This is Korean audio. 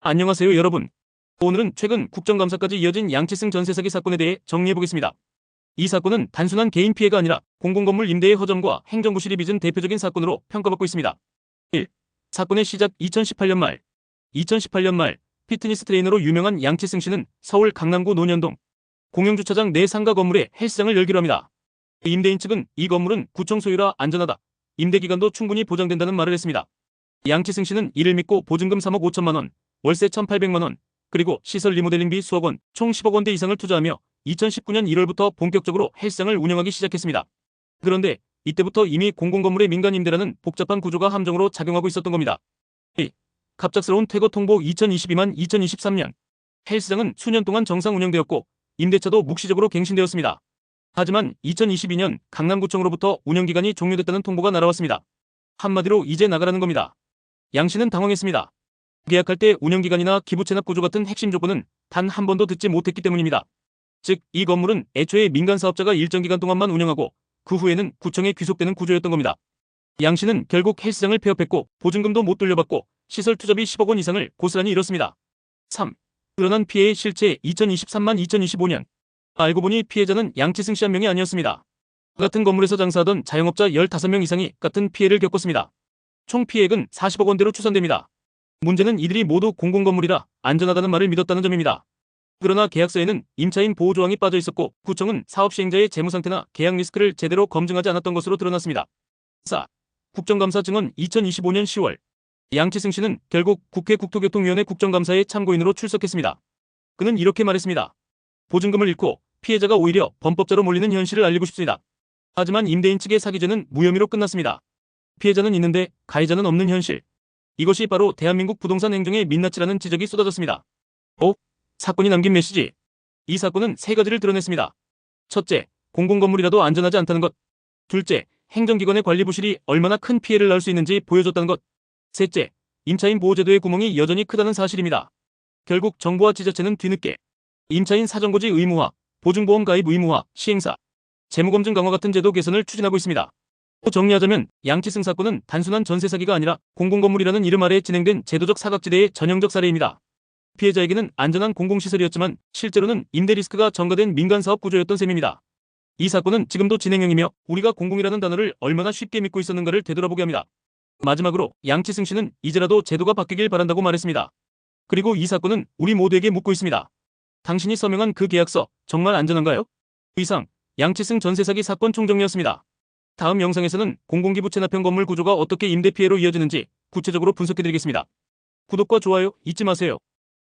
안녕하세요 여러분. 오늘은 최근 국정감사까지 이어진 양치승 전세 사기 사건에 대해 정리해보겠습니다. 이 사건은 단순한 개인 피해가 아니라 공공건물 임대의 허점과 행정부실이 빚은 대표적인 사건으로 평가받고 있습니다. 1. 사건의 시작 2018년 말. 2018년 말 피트니스 트레이너로 유명한 양치승 씨는 서울 강남구 논현동 공영주차장 내 상가 건물에 헬스장을 열기로 합니다. 임대인 측은 이 건물은 구청 소유라 안전하다, 임대기간도 충분히 보장된다는 말을 했습니다. 양치승 씨는 이를 믿고 보증금 3억 5천만 원, 월세 1,800만 원, 그리고 시설 리모델링비 수억 원, 총 10억 원대 이상을 투자하며 2019년 1월부터 본격적으로 헬스장을 운영하기 시작했습니다. 그런데 이때부터 이미 공공건물의 민간 임대라는 복잡한 구조가 함정으로 작용하고 있었던 겁니다. 2. 갑작스러운 퇴거 통보 2022만 2023년. 헬스장은 수년 동안 정상 운영되었고 임대차도 묵시적으로 갱신되었습니다. 하지만 2022년 강남구청으로부터 운영기간이 종료됐다는 통보가 날아왔습니다. 한마디로 이제 나가라는 겁니다. 양 씨는 당황했습니다. 계약할 때 운영기간이나 기부채납 구조 같은 핵심 조건은 단 한 번도 듣지 못했기 때문입니다. 즉, 이 건물은 애초에 민간 사업자가 일정 기간 동안만 운영하고 그 후에는 구청에 귀속되는 구조였던 겁니다. 양 씨는 결국 헬스장을 폐업했고 보증금도 못 돌려받고 시설 투자비 10억 원 이상을 고스란히 잃었습니다. 3. 드러난 피해의 실체 2023만 2025년. 알고 보니 피해자는 양치승 씨 한 명이 아니었습니다. 같은 건물에서 장사하던 자영업자 15명 이상이 같은 피해를 겪었습니다. 총 피해액은 40억 원대로 추산됩니다. 문제는 이들이 모두 공공건물이라 안전하다는 말을 믿었다는 점입니다. 그러나 계약서에는 임차인 보호 조항이 빠져 있었고 구청은 사업 시행자의 재무 상태나 계약 리스크를 제대로 검증하지 않았던 것으로 드러났습니다. 4. 국정감사 증언 2025년 10월. 양치승 씨는 결국 국회 국토교통위원회 국정감사에 참고인으로 출석했습니다. 그는 이렇게 말했습니다. 보증금을 잃고 피해자가 오히려 범법자로 몰리는 현실을 알리고 싶습니다. 하지만 임대인 측의 사기죄는 무혐의로 끝났습니다. 피해자는 있는데 가해자는 없는 현실. 이것이 바로 대한민국 부동산 행정의 민낯이라는 지적이 쏟아졌습니다. 5. 사건이 남긴 메시지. 이 사건은 세 가지를 드러냈습니다. 첫째, 공공건물이라도 안전하지 않다는 것. 둘째, 행정기관의 관리 부실이 얼마나 큰 피해를 낳을 수 있는지 보여줬다는 것. 셋째, 임차인 보호제도의 구멍이 여전히 크다는 사실입니다. 결국 정부와 지자체는 뒤늦게 임차인 사전고지 의무화, 보증보험 가입 의무화, 시행사, 재무검증 강화 같은 제도 개선을 추진하고 있습니다. 또 정리하자면 양치승 사건은 단순한 전세 사기가 아니라 공공건물이라는 이름 아래 진행된 제도적 사각지대의 전형적 사례입니다. 피해자에게는 안전한 공공시설이었지만 실제로는 임대 리스크가 전가된 민간사업 구조였던 셈입니다. 이 사건은 지금도 진행형이며 우리가 공공이라는 단어를 얼마나 쉽게 믿고 있었는가를 되돌아보게 합니다. 마지막으로 양치승 씨는 이제라도 제도가 바뀌길 바란다고 말했습니다. 그리고 이 사건은 우리 모두에게 묻고 있습니다. 당신이 서명한 그 계약서 정말 안전한가요? 이상 양치승 전세 사기 사건 총정리였습니다. 다음 영상에서는 공공기부 체납형 건물 구조가 어떻게 임대 피해로 이어지는지 구체적으로 분석해드리겠습니다. 구독과 좋아요 잊지 마세요.